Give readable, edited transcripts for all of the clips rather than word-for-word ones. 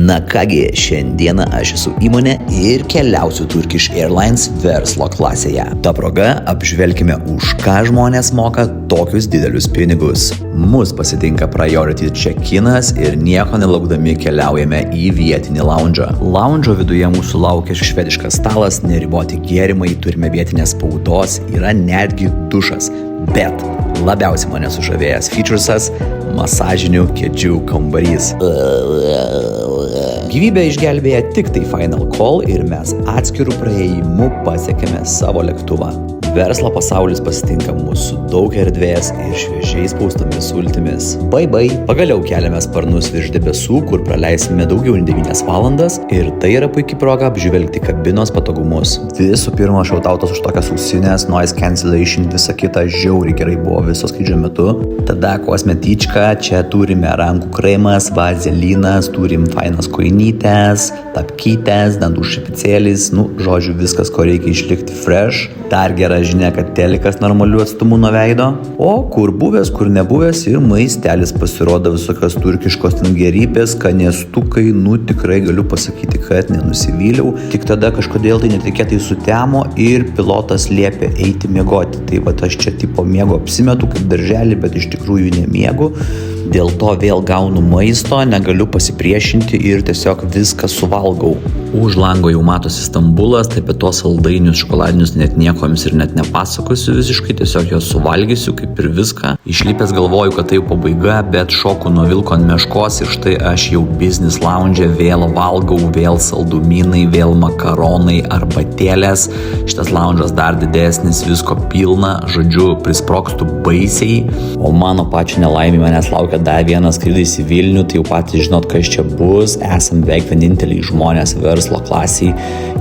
Na kągi, šiandieną aš esu įmonė ir keliausiu Turkish Airlines verslo klasėje. Ta proga apžvelkime, už ką žmonės moka tokius didelius pinigus. Mus pasitinka priority check-inas ir nieko nelaukdami keliaujame į vietinį lounge'ą. Lounge'o viduje mūsų laukia švediškas stalas, neriboti gėrimai, turime vietinės spaudos, yra netgi dušas. Bet labiausiai mane sužavėjęs featuresas – masažinių kėdžių kambarys. Gyvybę išgelbėja tik tai Final Call ir mes atskirų praėjimu pasiekėme savo lėktuvą. Verslo pasaulis pasitinka mus su daug erdvės ir šviežiai spaustomis sultimis. Bye. Pagaliau keliame sparnus virš debesų, kur praleisime daugiau nei 9 valandas ir tai yra puikiai proga apžvelgti kabinos patogumus. Visų pirma, šautautas už tokias ausinės, noise cancellation, visa kita žiauriai gerai buvo viso skrydžio metu. Tada kosmetička, čia turime rankų kremas, vazelinas, turim fainas kojinytės, tapkytės, dantų šepicėlis, žodžiu viskas, ko reikia išlikti fresh. Dar gera žinia, kad telikas normalių atstumų nuo veido. O kur buvęs, kur nebuvęs ir maistelis pasirodo visokios turkiškos ten gerybės, skanėstukai, tikrai galiu pasakyti, kad nenusivyliau. Tik tada kažkodėl tai netikėtai sutemo ir pilotas liepė eiti miegoti. Tai aš čia tipo miego apsimetu kaip darželį, bet iš tikrųjų nemiegu. Dėl to vėl gaunu maisto, negaliu pasipriešinti ir tiesiog viską suvalgau. Už lango jau matosi Stambulas, tai apie tuos saldainius, šokoladinius net nieko jums ir net nepasakosiu visiškai, tiesiog juos suvalgysiu kaip ir viską. Išlipęs galvoju, kad tai jau pabaiga, bet šoku nuo vilko ant meškos ir štai aš jau business lounge, vėl valgau, vėl saldumynai, vėl makaronai, arbatėlės. Šitas lounge'as dar didesnis, visko pilna, žodžiu, prisprogstu baisiai. O mano pačio nelaimė manęs laukia dar vienas skrydis į Vilnių, tai jau patys žinot, kas čia bus. Esam beveik vieninteliai žmonės verslo klasiai.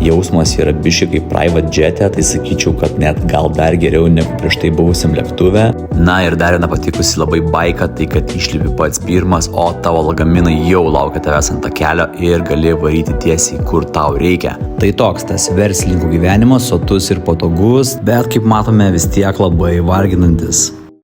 Jausmas yra biškai kaip private jet'e, tai sakyčiau, kad net gal dar geriau negu prieš tai buvusiam lėktuve. Na ir dar viena patikusi labai baika, tai kad išlipi pats pirmas, o tavo lagaminai jau laukia tavęs ant takelio ir gali varyti tiesiai, kur tau reikia. Tai toks tas verslininkų gyvenimas, sotus ir patogus, bet kaip matome vis tiek labai varginantis.